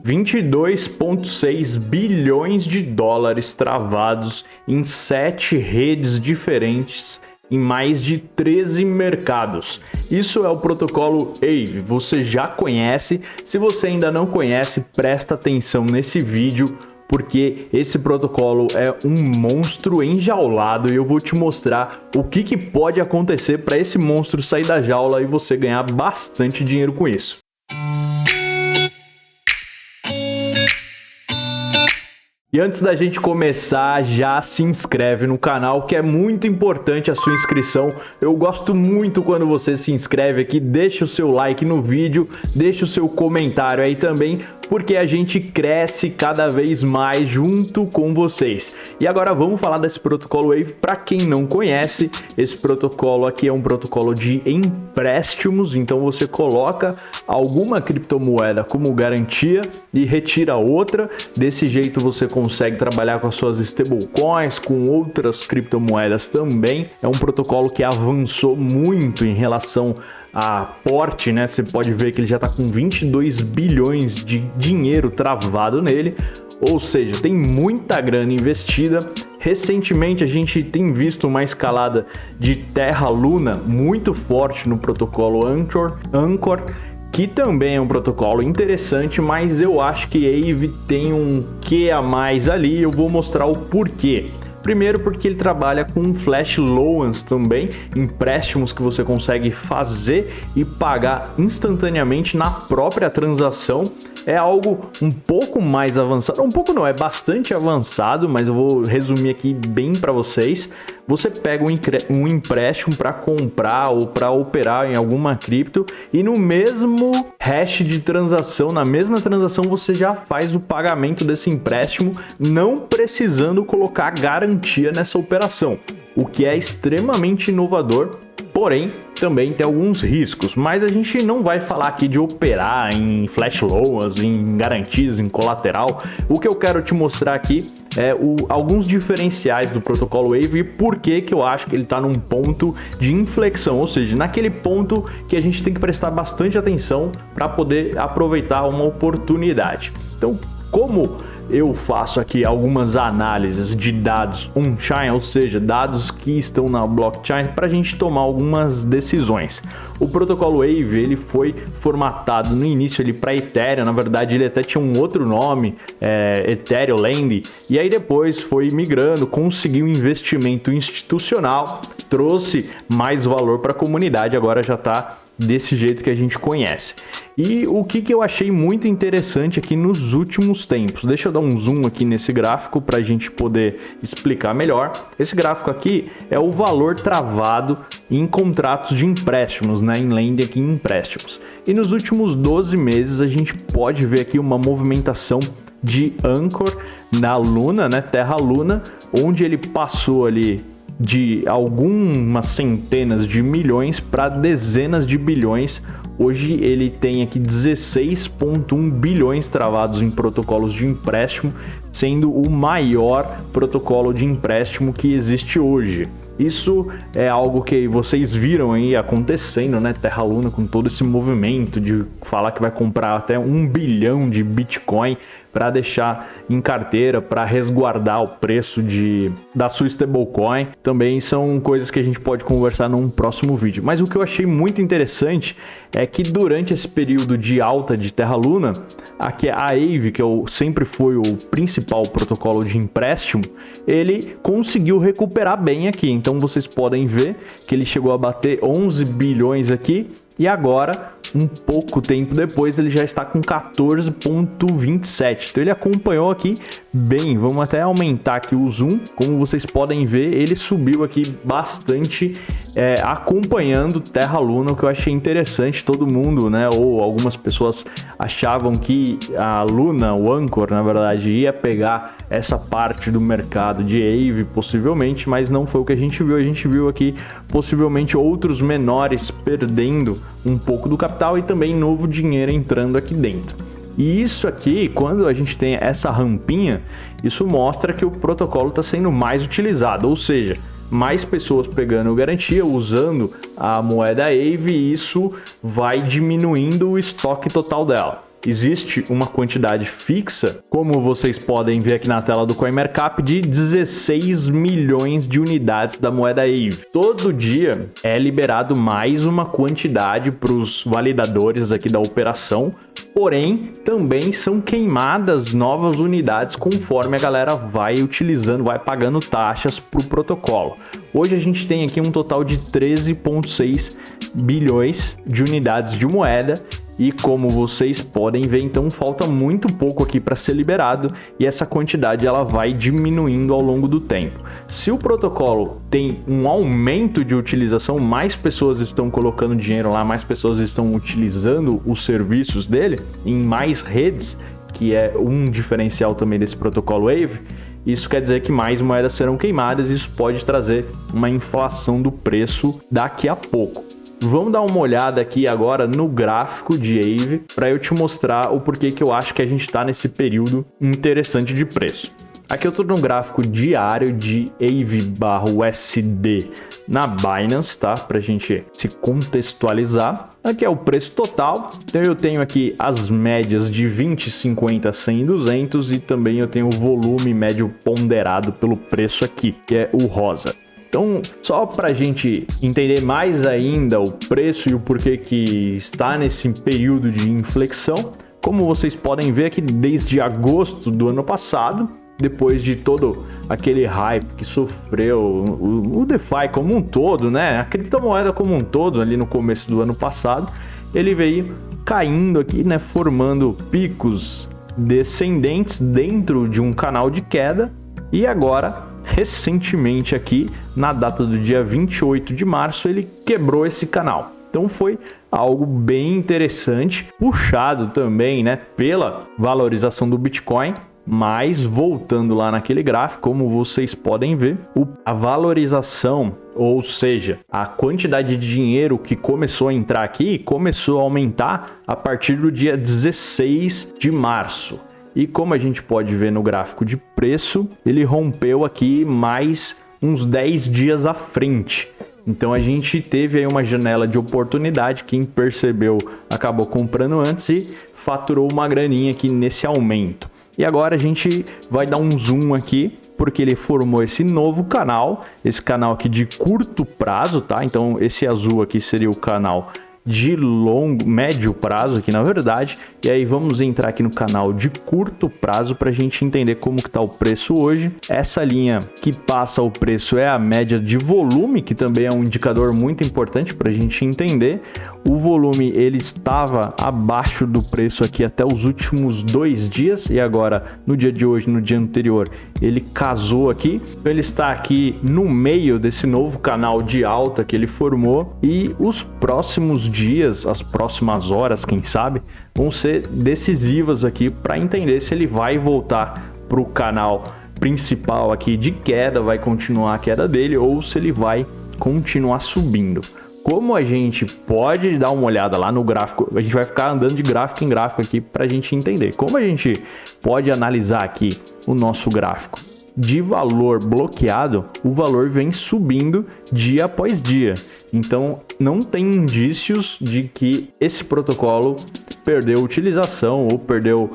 22,6 bilhões de dólares travados em 7 redes diferentes em mais de 13 mercados. Isso é o protocolo Aave, você já conhece. Se você ainda não conhece, presta atenção nesse vídeo, porque esse protocolo é um monstro enjaulado e eu vou te mostrar o que pode acontecer para esse monstro sair da jaula e você ganhar bastante dinheiro com isso. E antes da gente começar, já se inscreve no canal, que é muito importante a sua inscrição. Eu gosto muito quando você se inscreve aqui, deixa o seu like no vídeo, deixa o seu comentário aí também, porque a gente cresce cada vez mais junto com vocês. E agora vamos falar desse protocolo Aave. Para quem não conhece, esse protocolo aqui é um protocolo de empréstimos, então você coloca alguma criptomoeda como garantia e retira outra. Desse jeito você consegue trabalhar com as suas stablecoins, com outras criptomoedas também. É um protocolo que avançou muito em relação a porte, né? Você pode ver que ele já está com 22 bilhões de dinheiro travado nele, ou seja, tem muita grana investida. Recentemente a gente tem visto uma escalada de Terra Luna muito forte no protocolo Anchor, que também é um protocolo interessante, mas eu acho que Aave tem um quê a mais ali. Eu vou mostrar o porquê. Primeiro, porque ele trabalha com flash loans também, empréstimos que você consegue fazer e pagar instantaneamente na própria transação. É algo um pouco mais avançado, um pouco não, é bastante avançado, mas eu vou resumir aqui bem para vocês. Você pega um empréstimo para comprar ou para operar em alguma cripto e no mesmo hash de transação, na mesma transação, você já faz o pagamento desse empréstimo, não precisando colocar garantia nessa operação, o que é extremamente inovador. Porém, também tem alguns riscos, mas a gente não vai falar aqui de operar em flash loans, em garantias, em colateral. O que eu quero te mostrar aqui é alguns diferenciais do protocolo Aave e por que eu acho que ele está num ponto de inflexão, ou seja, naquele ponto que a gente tem que prestar bastante atenção para poder aproveitar uma oportunidade. Então, como eu faço aqui algumas análises de dados on-chain, ou seja, dados que estão na blockchain, para a gente tomar algumas decisões. O protocolo Aave, ele foi formatado no início para Ethereum, na verdade ele até tinha um outro nome, Ethereum Land, e aí depois foi migrando, conseguiu investimento institucional, trouxe mais valor para a comunidade, agora já está desse jeito que a gente conhece. E o que eu achei muito interessante aqui nos últimos tempos, deixa eu dar um zoom aqui nesse gráfico para a gente poder explicar melhor. Esse gráfico aqui é o valor travado em contratos de empréstimos, né, em lending aqui em empréstimos. E nos últimos 12 meses a gente pode ver aqui uma movimentação de Anchor na Luna, né, Terra Luna, onde ele passou ali de algumas centenas de milhões para dezenas de bilhões. Hoje ele tem aqui 16,1 bilhões travados em protocolos de empréstimo, sendo o maior protocolo de empréstimo que existe hoje. Isso é algo que vocês viram aí acontecendo, né? Terra Luna com todo esse movimento de falar que vai comprar até 1 bilhão de Bitcoin para deixar em carteira, para resguardar o preço da sua stablecoin. Também são coisas que a gente pode conversar num próximo vídeo. Mas o que eu achei muito interessante é que durante esse período de alta de Terra Luna, aqui a Aave, que sempre foi o principal protocolo de empréstimo, ele conseguiu recuperar bem aqui. Então vocês podem ver que ele chegou a bater 11 bilhões aqui e agora, um pouco tempo depois, ele já está com 14,27. Então ele acompanhou aqui bem. Vamos até aumentar aqui o zoom. Como vocês podem ver, ele subiu aqui bastante, acompanhando Terra Luna, o que eu achei interessante. Todo mundo, né, ou algumas pessoas achavam que a Luna, o Anchor, na verdade, ia pegar essa parte do mercado de Aave, possivelmente, mas não foi o que a gente viu. A gente viu aqui, possivelmente, outros menores perdendo um pouco do capital e também novo dinheiro entrando aqui dentro. E isso aqui, quando a gente tem essa rampinha, isso mostra que o protocolo está sendo mais utilizado, ou seja, mais pessoas pegando garantia, usando a moeda Aave, e isso vai diminuindo o estoque total dela. existe uma quantidade fixa, como vocês podem ver aqui na tela do CoinMarkup, de 16 milhões de unidades da moeda AVE. Todo dia é liberado mais uma quantidade para os validadores aqui da operação, porém também são queimadas novas unidades conforme a galera vai utilizando, vai pagando taxas para o protocolo. Hoje a gente tem aqui um total de 13,6 bilhões de unidades de moeda e como vocês podem ver, então falta muito pouco aqui para ser liberado e essa quantidade ela vai diminuindo ao longo do tempo. Se o protocolo tem um aumento de utilização, mais pessoas estão colocando dinheiro lá, mais pessoas estão utilizando os serviços dele em mais redes, que é um diferencial também desse protocolo Wave, isso quer dizer que mais moedas serão queimadas e isso pode trazer uma inflação do preço daqui a pouco. Vamos dar uma olhada aqui agora no gráfico de AVE para eu te mostrar o porquê que eu acho que a gente está nesse período interessante de preço. Aqui eu estou no gráfico diário de AVE/USD na Binance, tá? Para a gente se contextualizar. Aqui é o preço total. Então eu tenho aqui as médias de 20, 50, 100 e 200 e também eu tenho o volume médio ponderado pelo preço aqui, que é o rosa. Então, só para a gente entender mais ainda o preço e o porquê que está nesse período de inflexão, como vocês podem ver aqui desde agosto do ano passado, depois de todo aquele hype que sofreu o DeFi como um todo, né? A criptomoeda como um todo ali no começo do ano passado, ele veio caindo aqui, né? Formando picos descendentes dentro de um canal de queda e agora, recentemente aqui, na data do dia 28 de março, ele quebrou esse canal. Então foi algo bem interessante, puxado também, né, pela valorização do Bitcoin. Mas voltando lá naquele gráfico, como vocês podem ver, a valorização, ou seja, a quantidade de dinheiro que começou a entrar aqui, começou a aumentar a partir do dia 16 de março. E como a gente pode ver no gráfico de preço, ele rompeu aqui mais uns 10 dias à frente. Então a gente teve aí uma janela de oportunidade, quem percebeu acabou comprando antes e faturou uma graninha aqui nesse aumento. E agora a gente vai dar um zoom aqui, porque ele formou esse novo canal, esse canal aqui de curto prazo, tá? Então esse azul aqui seria o canal de médio prazo aqui na verdade, e aí vamos entrar aqui no canal de curto prazo para a gente entender como que tá o preço hoje. Essa linha que passa o preço é a média de volume, que também é um indicador muito importante para a gente entender. O volume ele estava abaixo do preço aqui até os últimos 2 dias e agora no dia de hoje, no dia anterior, ele casou aqui. Então ele está aqui no meio desse novo canal de alta que ele formou e os próximos dias, as próximas horas, quem sabe, vão ser decisivas aqui para entender se ele vai voltar para o canal principal aqui de queda, vai continuar a queda dele ou se ele vai continuar subindo. Como a gente pode dar uma olhada lá no gráfico, a gente vai ficar andando de gráfico em gráfico aqui para a gente entender. Como a gente pode analisar aqui o nosso gráfico de valor bloqueado, o valor vem subindo dia após dia. Então não tem indícios de que esse protocolo perdeu utilização ou perdeu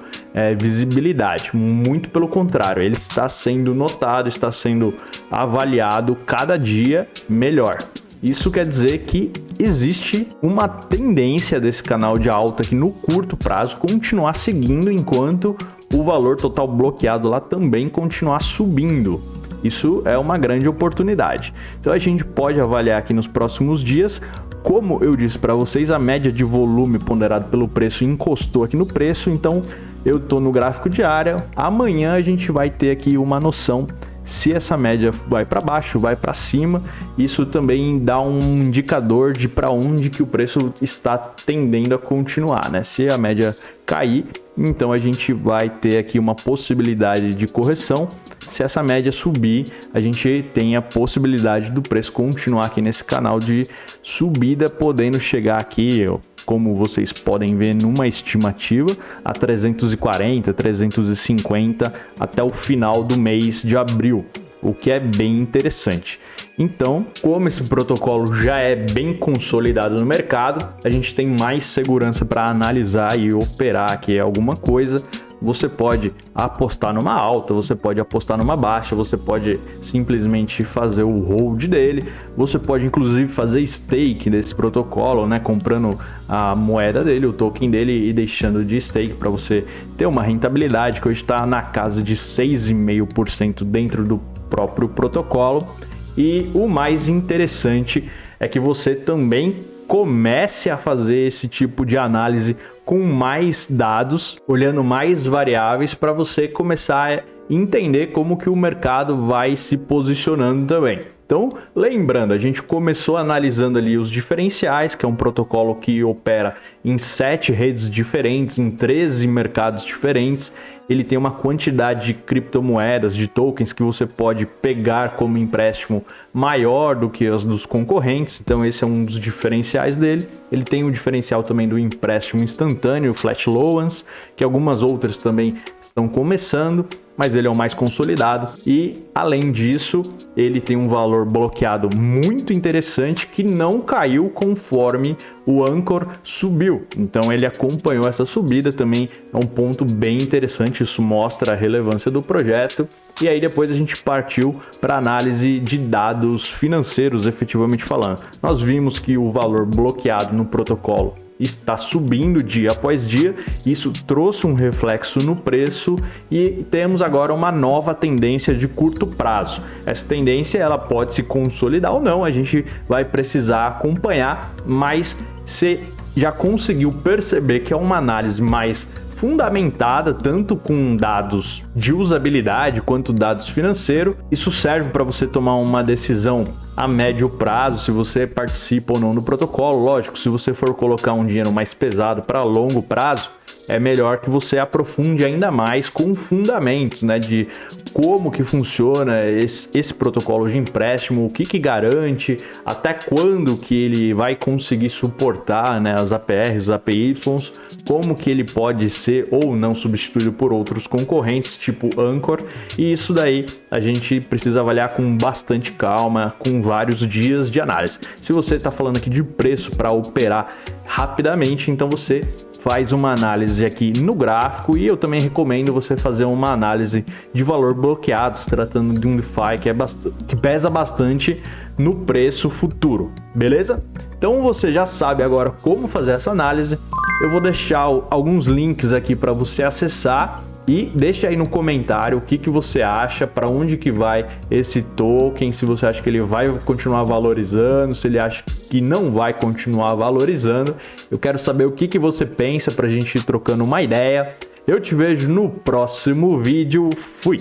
visibilidade. Muito pelo contrário, ele está sendo notado, está sendo avaliado cada dia melhor. Isso quer dizer que existe uma tendência desse canal de alta aqui no curto prazo continuar seguindo enquanto o valor total bloqueado lá também continuar subindo. Isso é uma grande oportunidade. Então a gente pode avaliar aqui nos próximos dias. Como eu disse para vocês, a média de volume ponderado pelo preço encostou aqui no preço, então eu estou no gráfico diário. Amanhã a gente vai ter aqui uma noção se essa média vai para baixo, vai para cima. Isso também dá um indicador de para onde que o preço está tendendo a continuar, né? Se a média cair, então a gente vai ter aqui uma possibilidade de correção. Se essa média subir, a gente tem a possibilidade do preço continuar aqui nesse canal de subida, podendo chegar aqui, como vocês podem ver numa estimativa, a 340, 350 até o final do mês de abril, o que é bem interessante. Então, como esse protocolo já é bem consolidado no mercado, a gente tem mais segurança para analisar e operar aqui alguma coisa. Você pode apostar numa alta, você pode apostar numa baixa, você pode simplesmente fazer o hold dele, você pode inclusive fazer stake desse protocolo, né, comprando a moeda dele, o token dele, e deixando de stake para você ter uma rentabilidade que hoje está na casa de 6,5% dentro do próprio protocolo. E o mais interessante é que você também comece a fazer esse tipo de análise com mais dados, olhando mais variáveis, para você começar a entender como que o mercado vai se posicionando também. Então, lembrando, a gente começou analisando ali os diferenciais, que é um protocolo que opera em 7 redes diferentes, em 13 mercados diferentes. Ele tem uma quantidade de criptomoedas, de tokens que você pode pegar como empréstimo maior do que os dos concorrentes. Então esse é um dos diferenciais dele. Ele tem o diferencial também do empréstimo instantâneo, o Flash Loans, que algumas outras também estão começando, mas ele é o mais consolidado. E além disso, ele tem um valor bloqueado muito interessante que não caiu conforme o Anchor subiu. Então ele acompanhou essa subida também, é um ponto bem interessante, isso mostra a relevância do projeto. E aí depois a gente partiu para análise de dados financeiros, efetivamente falando. Nós vimos que o valor bloqueado no protocolo está subindo dia após dia, isso trouxe um reflexo no preço e temos agora uma nova tendência de curto prazo. Essa tendência ela pode se consolidar ou não, a gente vai precisar acompanhar, mas você já conseguiu perceber que é uma análise mais fundamentada, tanto com dados de usabilidade quanto dados financeiros. Isso serve para você tomar uma decisão a médio prazo, se você participa ou não do protocolo. Lógico, se você for colocar um dinheiro mais pesado para longo prazo, é melhor que você aprofunde ainda mais com fundamentos, né, de como que funciona esse protocolo de empréstimo, o que garante, até quando que ele vai conseguir suportar, né, as APRs, os APYs, como que ele pode ser ou não substituído por outros concorrentes, tipo Anchor, e isso daí a gente precisa avaliar com bastante calma, com vários dias de análise. Se você está falando aqui de preço para operar rapidamente, então você faz uma análise aqui no gráfico, e eu também recomendo você fazer uma análise de valor bloqueado, se tratando de um DeFi que pesa bastante no preço futuro, beleza? Então você já sabe agora como fazer essa análise. Eu vou deixar alguns links aqui para você acessar. E deixa aí no comentário o que você acha, para onde que vai esse token, se você acha que ele vai continuar valorizando, se ele acha que não vai continuar valorizando. Eu quero saber o que você pensa para a gente ir trocando uma ideia. Eu te vejo no próximo vídeo. Fui!